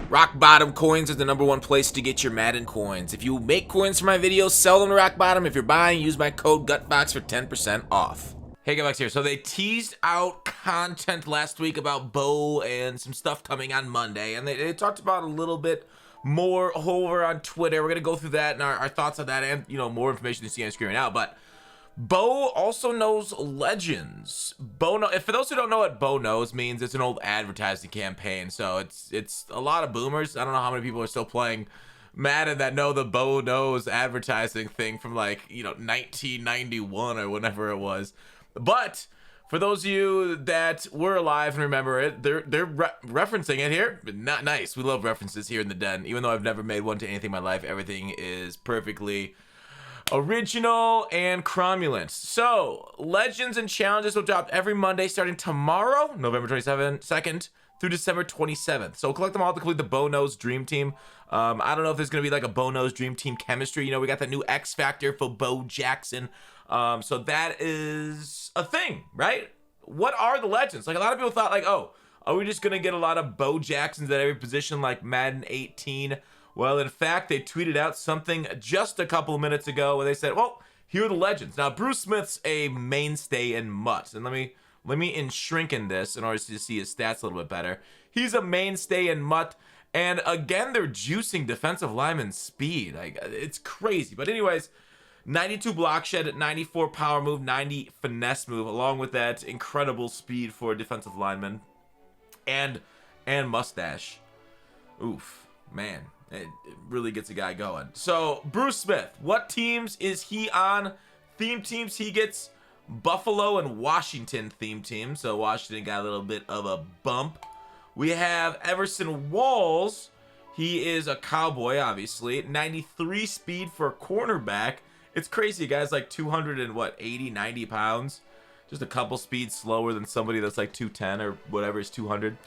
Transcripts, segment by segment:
Rock Bottom Coins is the #1 place to get your Madden coins. If you make coins for my videos, sell them to Rock Bottom. If you're buying, use my code GUTBOX for 10% off. Hey, GutBox here. So they teased out content last week about Bo and some stuff coming on Monday, and they talked about a little bit more over on Twitter. We're going to go through that and our thoughts on that, and, you know, more information to see on screen right now. But Bo also knows legends. For those who don't know what Bo knows means, it's an old advertising campaign. So it's a lot of boomers. I don't know how many people are still playing Madden that know the Bo knows advertising thing from, like, you know, 1991 or whenever it was. But for those of you that were alive and remember it, they're referencing it here. Not nice. We love references here in the den. Even though I've never made one to anything in my life, everything is perfectly original and cromulent. So legends and challenges will drop every Monday starting tomorrow, November 22nd through December 27th. So collect them all to complete the Bo Knows Dream Team. I don't know if there's gonna be like a Bo Knows Dream Team chemistry. You know, we got that new X Factor for Bo Jackson. So that is a thing, right? What are the legends? Like, a lot of people thought, like, oh, are we just gonna get a lot of Bo Jacksons at every position like Madden 18? Well, in fact, they tweeted out something just a couple of minutes ago where they said, well, here are the legends. Now, Bruce Smith's a mainstay in MUT. And let me shrink in this in order to see his stats a little bit better. He's a mainstay in MUT. And again, they're juicing defensive lineman speed. Like, it's crazy. But anyways, 92 block shed, 94 power move, 90 finesse move, along with that incredible speed for a defensive lineman. And mustache. Oof, man. It really gets a guy going. So, Bruce Smith, what teams is he on? Theme teams, he gets Buffalo and Washington theme teams. So, Washington got a little bit of a bump. We have Everson Walls. He is a Cowboy, obviously. 93 speed for a cornerback. It's crazy, guys. Like 280, 90 pounds. Just a couple speeds slower than somebody that's like 210 or whatever is 200.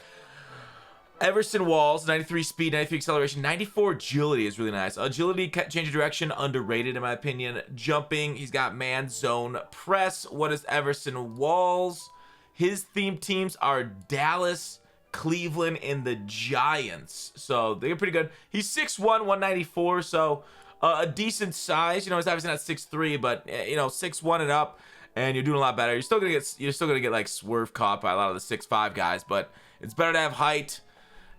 Everson Walls, 93 speed, 93 acceleration, 94 agility is really nice. Agility, change of direction, underrated in my opinion. Jumping, he's got man, zone, press. What is Everson Walls? His theme teams are Dallas, Cleveland, and the Giants. So they're pretty good. He's 6'1", 194, so a decent size. You know, he's obviously not 6'3", but, you know, 6'1" and up, and you're doing a lot better. You're still gonna get like swerve caught by a lot of the 6'5" guys, but it's better to have height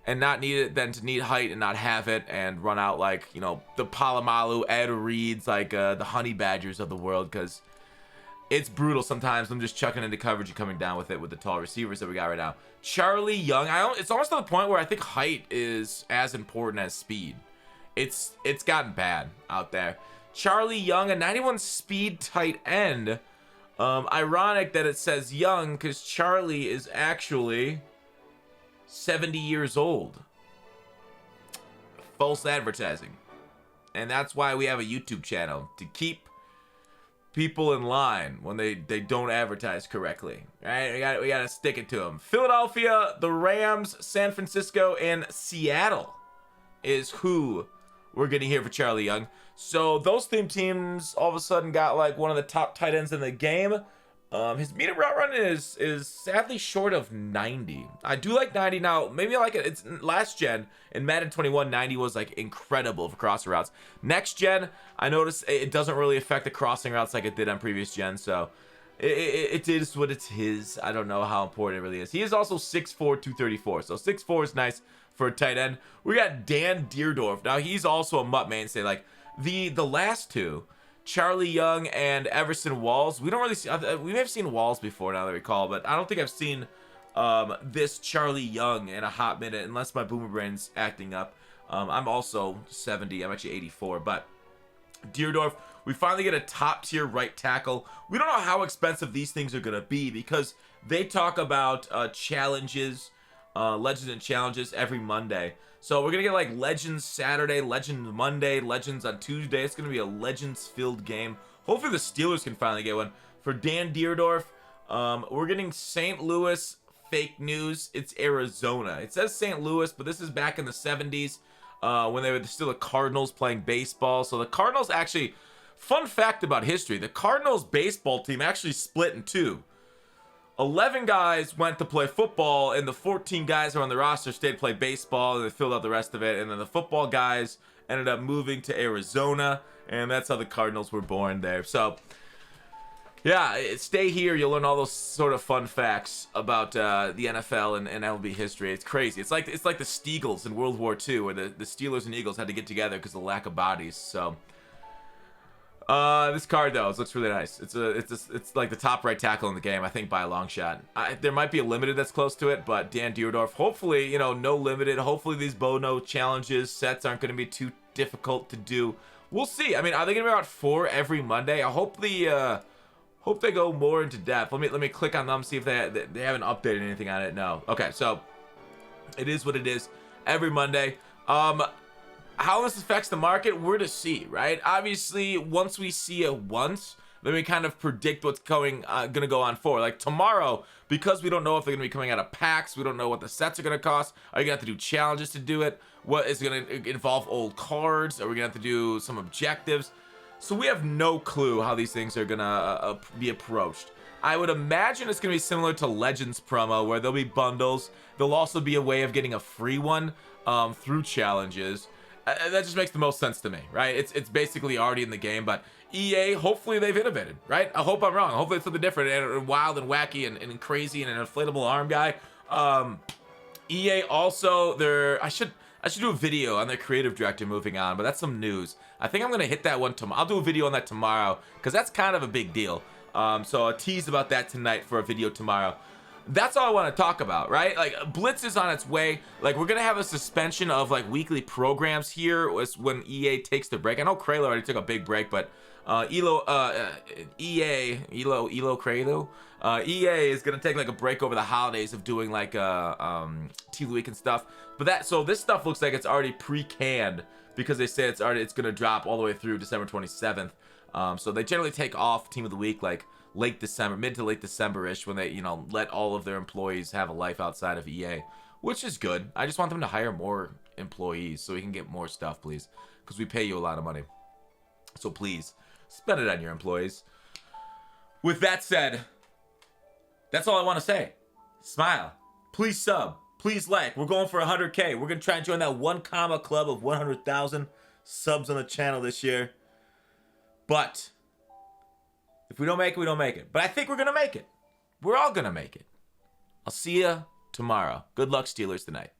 and not need it than to need height and not have it and run out like, you know, the Palomalu, Ed Reeds, like the Honey Badgers of the world, because it's brutal sometimes. I'm just chucking into coverage and coming down with it with the tall receivers that we got right now. Charlie Young, it's almost to the point where I think height is as important as speed. It's gotten bad out there. Charlie Young, a 91 speed tight end. Ironic that it says young, because Charlie is actually 70 years old. False advertising. And that's why we have a YouTube channel, to keep people in line when they don't advertise correctly. All right, we gotta stick it to them. Philadelphia, the Rams, San Francisco, and Seattle is who we're getting here for Charlie Young. So those theme teams all of a sudden got like one of the top tight ends in the game. His medium route run is sadly short of 90. I do like 90 now. Maybe I like it. It's last gen in Madden 21, 90 was like incredible for crossing routes. Next gen, I noticed it doesn't really affect the crossing routes like it did on previous gen. So it is what it is. I don't know how important it really is. He is also 6'4", 234. So 6'4" is nice for a tight end. We got Dan Dierdorf. Now he's also a MUT mainstay. Like the last two, Charlie Young and Everson Walls, we don't really see. We may have seen Walls before now that I recall, but I don't think I've seen this Charlie Young in a hot minute, unless my boomer brain's acting up. I'm also 70. I'm actually 84, but Dierdorf, we finally get a top tier right tackle. We don't know how expensive these things are gonna be because they talk about challenges, legends and challenges every Monday. So we're gonna get like Legends Saturday, Legends Monday, Legends on Tuesday. It's gonna be a Legends-filled game. Hopefully the Steelers can finally get one. For Dan Dierdorf, we're getting St. Louis. Fake news. It's Arizona. It says St. Louis, but this is back in the 70s when they were still the Cardinals playing baseball. So the Cardinals actually, fun fact about history, the Cardinals baseball team actually split in two. 11 guys went to play football, and the 14 guys who were on the roster stayed to play baseball, and they filled out the rest of it. And then the football guys ended up moving to Arizona, and that's how the Cardinals were born there. So, yeah, stay here. You'll learn all those sort of fun facts about the NFL and MLB history. It's crazy. It's like the Steagles in World War II, where the Steelers and Eagles had to get together because of the lack of bodies. So, this card though, it looks really nice. It's like the top right tackle in the game, I think, by a long shot. There might be a limited that's close to it, but Dan Dierdorf. Hopefully, you know, no limited. Hopefully, these Bono challenges sets aren't going to be too difficult to do. We'll see. I mean, are they going to be about 4 every Monday? I hope hope they go more into depth. Let me click on them, see if they haven't updated anything on it. No. Okay, so it is what it is. Every Monday. How this affects the market, we're to see, right? Obviously, once we see it once, then we kind of predict what's gonna go on for. Like tomorrow, because we don't know if they're gonna be coming out of packs, we don't know what the sets are gonna cost. Are you gonna have to do challenges to do it? What is gonna involve old cards? Are we gonna have to do some objectives? So we have no clue how these things are gonna be approached. I would imagine it's gonna be similar to Legends promo, where there'll be bundles. There'll also be a way of getting a free one through challenges. That just makes the most sense to me, right? It's basically already in the game, but EA, hopefully they've innovated, right? I hope I'm wrong. Hopefully it's something different and wild and wacky and crazy and an inflatable arm guy. EA also, I should do a video on their creative director moving on, but that's some news. I think I'm gonna hit that one tomorrow. I'll do a video on that tomorrow because that's kind of a big deal. So I'll tease about that tonight for a video tomorrow. That's all I want to talk about, right? Like, Blitz is on its way. Like, we're gonna have a suspension of like weekly programs here when EA takes the break. I know Kralo already took a big break, but EA is gonna take like a break over the holidays of doing like Team of the Week and stuff. But so this stuff looks like it's already pre-canned because they say it's gonna drop all the way through December 27th. So they generally take off Team of the Week like late December, mid to late December-ish, when they, you know, let all of their employees have a life outside of EA, which is good. I just want them to hire more employees so we can get more stuff, please, because we pay you a lot of money. So please, spend it on your employees. With that said, that's all I want to say. Smile. Please sub. Please like. We're going for 100K. We're going to try and join that 1 comma club of 100,000 subs on the channel this year. But if we don't make it, we don't make it. But I think we're going to make it. We're all going to make it. I'll see you tomorrow. Good luck, Steelers, tonight.